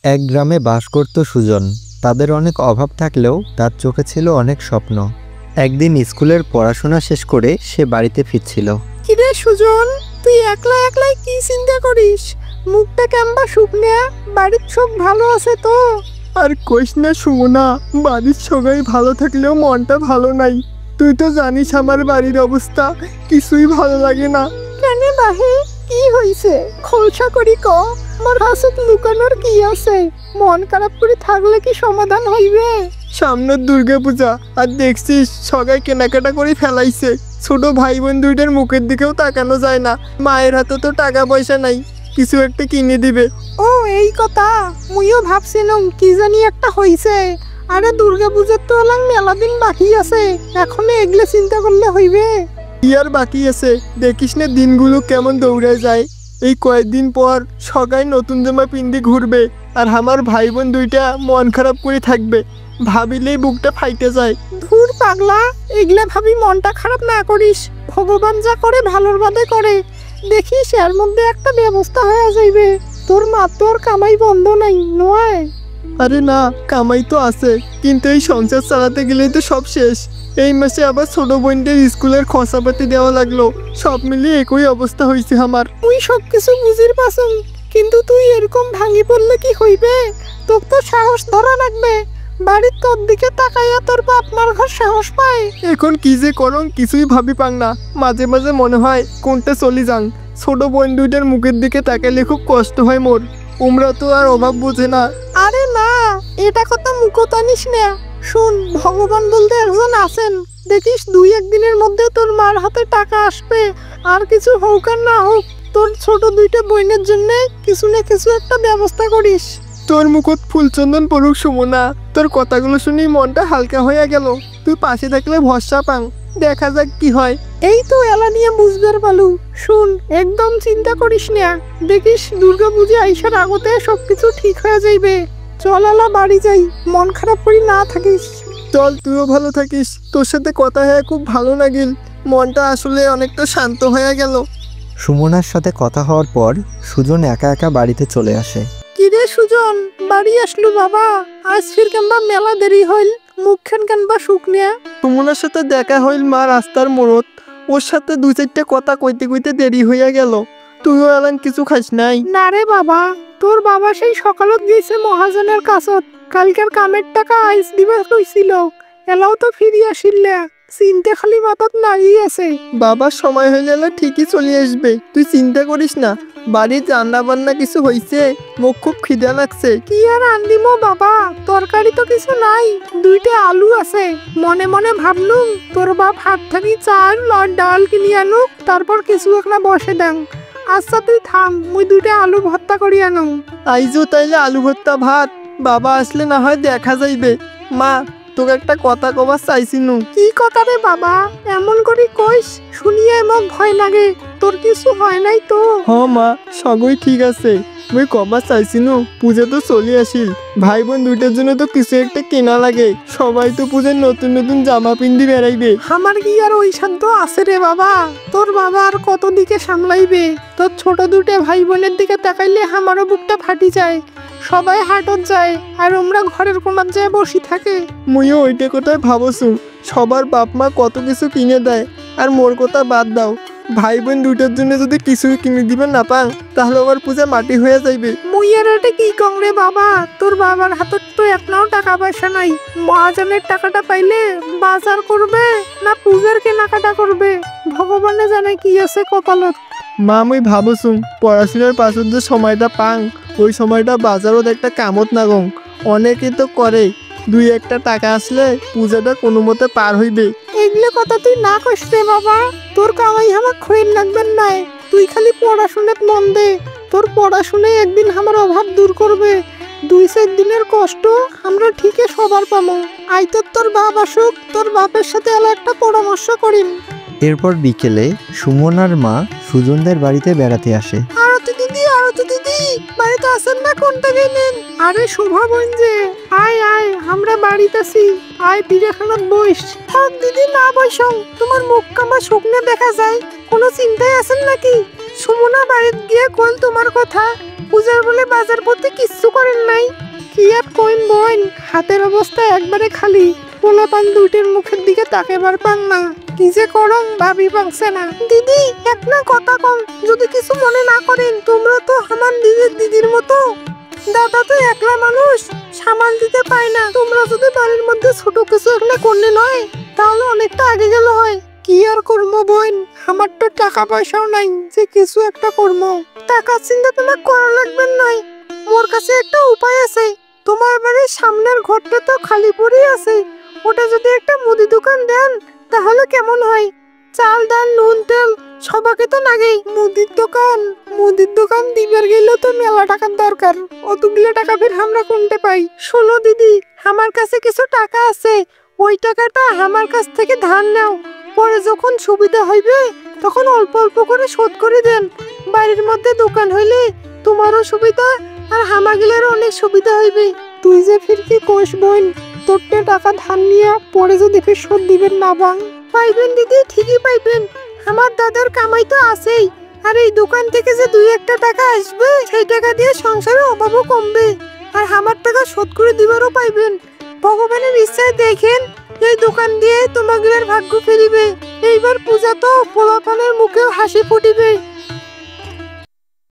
এক গ্রামে বাস করত সুজন। তাদের অনেক অভাব থাকলেও তার চোখে ছিল অনেক স্বপ্ন। একদিন স্কুলের পড়াশোনা শেষ করে সে বাড়িতে ফিরছিল। কিরে সুজন, তুই একলা একলাই কি চিন্তা করিস? মুখটা কেমবা শুকনা, বাড়ির সব ভালো আছে তো? আর কইস না সুমনা, বাড়ির সবাই ভালো থাকলেও মনটা ভালো নাই। তুই তো জানিস আমার বাড়ির অবস্থা, কিছুই ভালো লাগে না। কেন বাহে, কি হইছে? খোলসা করি ক, আমার হাসত লুকানোর কি আছে? মন খারাপ করে থাকলে কি সমাধান হইবে? সামনের দুর্গা পূজা, আর দেখছিস সবাই কেনাকাটা করে ফেলাইছে। ছোট ভাই বোন দুইটার মুখের দিকেও তাকানো যায় না। মায়ের হাতে তো টাকা পয়সা নাই, কিছু একটা কিনে দিবে। ও এই কথা, মুইও ভাবছিলাম কি জানি একটা হইছে। আরে দুর্গা পূজার তো এলাম মেলা দিন বাকি আছে, এখনো এগুলো চিন্তা করলে হইবে? কি আর বাকি আছে, দেখিস না দিনগুলো কেমন দৌড়ে যায়। এই কয়েকদিন পর সবাই নতুন জামা পিন্দি ঘুরবে, আর আমার ভাই বোন দুইটা মন খারাপ করে থাকবে। ভাবিলেই বুকটা ফাইটে যায়। ধুর পাগলা, এগুলা ভাবি মনটা খারাপ না করিস। ভগবান যা করে ভালোর বাদে করে। দেখিস এর মধ্যে একটা ব্যবস্থা হয়ে যাইবে। তোর মা তোর কামাই বন্ধ নাই নয়? আরে না, কামাই তো আছে, কিন্তু এই সংসার চালাতে গেলেই তো সব শেষ। এই মাসে আবার ছোট বোনদের স্কুলের খরচাপাতি দেওয়া লাগলো। সব মিলিয়ে একই অবস্থা হয়েছে আমার। তুই সব কিছু বুঝির পাসুন, কিন্তু তুই এরকম ভাঙি পড়লে কি হইবে? তোর তো সাহস ধরা লাগবে। বাড়ির তোর দিকে তাকাইয়া তোর বাপ মার ঘর সাহস পায়। এখন কি যে করং কিছুই ভাবি পাং না। মাঝে মাঝে মনে হয় কোনটা চলি যাং। ছোট বোন দুইটার মুখের দিকে তাকাইলে খুব কষ্ট হয় মোর। উমরা তো আর অভাব বোঝে না। আরে না, এটা কথা মুখো টানিস না। শুন, ভগবান বলতে একজন আছেন। দেখিস দুই একদিনের মধ্যে তোর মার হাতে টাকা আসবে। আর কিছু হোক আর না হোক, তোর ছোট দুইটা বোনের জন্য কিছু না কিছু একটা ব্যবস্থা করিস। তোর মুখত ফুলচন্দন পড়ুক সুমনা, তোর কথাগুলো শুনি মনটা হালকা হয়ে গেল। তুই পাশে থাকলে ভরসা পাং, দেখা যাক কি হয়। এই তো এলা নিয়ে বুঝবার পালু। শুন, একদম চিন্তা করিস না। দেখিস দুর্গা পূজা আইসার আগতে সবকিছু ঠিক হয়ে যাইবে। চল আলা বাড়ি যাই, মন খারাপ করি না থাকিস। চল, তুইও ভালো থাকিস। তোর সাথে কথা হয়ে খুব ভালো লাগিল। মনটা আসলে অনেকটা শান্ত হয়ে গেল। সুমনার সাথে কথা হওয়ার পর সুজন একা একা বাড়িতে চলে আসে। কিরে সুজন, বাড়ি আসলু বাবা? আজ ফির কেনবা মেলা দেরি হইল, মুখখান কেনবা শুকনিয়া? সুমনার সাথে দেখা হইল মা রাস্তার মোড়ত। ওর সাথে দু চারটে কথা কইতে কইতে দেরি হইয়া গেল। তুইও এলান কিছু খাস নাই? না রে বাবা, তোর বাবা সেই সকালত গেছে মহাজনের কাছত। কালকের কামের টাকা আইস দিবা কইছিল, এলাও তো ফিরি আসিল। চিন্তা খালি মাথাত নাড়িয়ে আছে। বাবার সময় হয়ে গেলে ঠিকই চলে আসবে, তুই চিন্তা করিস না। বাড়ির রান্না বান্না কিছু হয়েছে? মুখ খুব খিদা লাগছে। কি আর আনদিমো বাবা, তরকারি তো কিছু নাই। দুইটা আলু আছে। মনে মনে ভাবলুম তোর বাপ হাত থাকি চাল আর ডাল কিনে আনুক, তারপর কিছু একটা বসে দেন। আচ্ছা তুই থাম, মুই দুইটা আলু ভর্তা করি আনুম। আইজো তাইলে আলু ভর্তা ভাত। বাবা আসলে না হয় দেখা যাইবে। মা, তোকে একটা কথা কবার চাইছিনু। কি কথা রে বাবা, এমন করি কইস, শুনিয়ে এমন ভয় লাগে। তোর কিছু হয় নাই তো? হ মা, সবই ঠিক আছে। মুই কবার চাইছিনু, পূজা তো চলে আসিল। ভাই বোন দুইটার জন্য তো কিছু একটা কেনা লাগে। সবাই তো পূজার নতুন নতুন জামা পিন্দি বেড়াইবে। আমার কি আর ওই সাধ্য আছে রে বাবা? তোর বাবা আর কত দিকে সামলাইবে? তোর ছোট দুটো ভাই বোনের দিকে তাকাইলে আমারও বুকটা ফাটি যায়। সবাই হাটত যায় আর আমরা ঘরের কোনার যায় বসি থাকে। মুইও ওইটা কথাই ভাবছু। সবার বাপ মা কত কিছু কিনে দেয়, আর মোর কথা বাদ দাও। ভাই বোন দুইটার জন্য যদি কিছু কিনে দিবে না পাং, তাহলে আবার পূজা মাটি হয়ে যাইবে। মুই আর এটা কি কং রে বাবা, তোর বাবার হাতত তো একটাও টাকা পয়সা নাই। মহাজনের টাকাটা পাইলে বাজার করবে না পূজার কেনাকাটা করবে, ভগবানে জানে কি আছে কপালত। মা, মুই ভাবছু পড়াশোনার পাছত যে সময়টা পাং, ওই সময়টা বাজারত একটা কামত নাগং। অনেকে তো করে, দুই একটা টাকা আসলে পূজাটা কোনো মতে পার হইবে। এগুলো কথা তুই না কইস রে বাবা, তোর কামাই আমার খৈর লাগবেন নাই। তুই খালি পড়াশোনাত মন দে, তোর পড়াশোনায় একদিন আমার অভাব দূর করবে। 2-4 দিনের কষ্ট আমরা ঠিকই সবার পাবো। আই তোর বাপ আসুক, তোর বাপের সাথে এলা একটা পরামর্শ করিম। এরপর বিকেলে সুমনার মা সুজনদের বাড়িতে বেড়াতে আসে। আরতি দিদি বাড়িতে আসেন না? কোনটা গেলেন? আরে শোভা বোন যে, আয় আয়, আমরা বাড়িতে আছি। আয় পিড়েখানাত বইস। থাক দিদি, না বইসং, তোমার মুখ কামা শুকনে দেখা যায়। কোনো চিন্তায় আছেন নাকি? সুমনা বাড়িতে গিয়ে কল তোমার কথা। পূজার বলে বাজার করতে কিচ্ছু করেন নাই? কি আর কইন বোন, হাতের অবস্থা একবারে খালি। পোলাপান দুইটির মুখের দিকে তাকাবার পান না। কি যে করম ভাবি পাংছে না। দিদি একটা কথা কম, যদি কিছু মনে না করেন। তোমরা তো আমার নিজের দিদির মতো। দাদা তো একলা মানুষ, সামাল দিতে পায় না। তোমরা যদি বাড়ির মধ্যে ছোট কিছু একটা করলে নয়, তাহলে অনেকটা আগে গেল হয়। কি আর করবো বোন, আমার তো টাকা পয়সাও নাই যে কিছু একটা করবো। টাকা চিন্তা তোমার করা লাগবে নয়, মোর কাছে একটা উপায় আছে। তোমার বাড়ির সামনের ঘরটা তো খালি পড়ে আছে, ওটা যদি একটা মুদি দোকান দেন তাহলে কেমন হয়? চাল ডাল নুন তেল সবাকে তো লাগেই। মুদির দোকান দিবার গেলেও তো মেলা টাকার দরকার। অতগুলো টাকা ফের আমরা কোনটা পাই? শোনো দিদি, আমার কাছে কিছু টাকা আছে, ওই টাকাটা আমার কাছ থেকে ধার নাও। পরে যখন সুবিধা হইবে তখন অল্প অল্প করে শোধ করে দেন। বাড়ির মধ্যে দোকান হইলে তোমারও সুবিধা আর হামাগিলেরও অনেক সুবিধা হইবে। তুই যে ফির কি কোষ বোন, তোরটে টাকা ধার নিয়ে পরে যদি ফির শোধ দিবেন না বাং? পাইবেন দিদি, ঠিকই পাইবেন। আমার দাদার কামাই তো আছেই, আর এই দোকান থেকে যে দুই একটা টাকা আসবে সেই টাকা দিয়ে সংসারের অভাবও কমবে, আর আমার টাকা শোধ করে দিবারও পাইবেন। ভগবানের ইচ্ছায় দেখেন এই দোকান দিয়ে তোমাদের ভাগ্য ফিরিবে। এইবার পূজা তো পোলাপানের মুখেও হাসি ফুটিবে।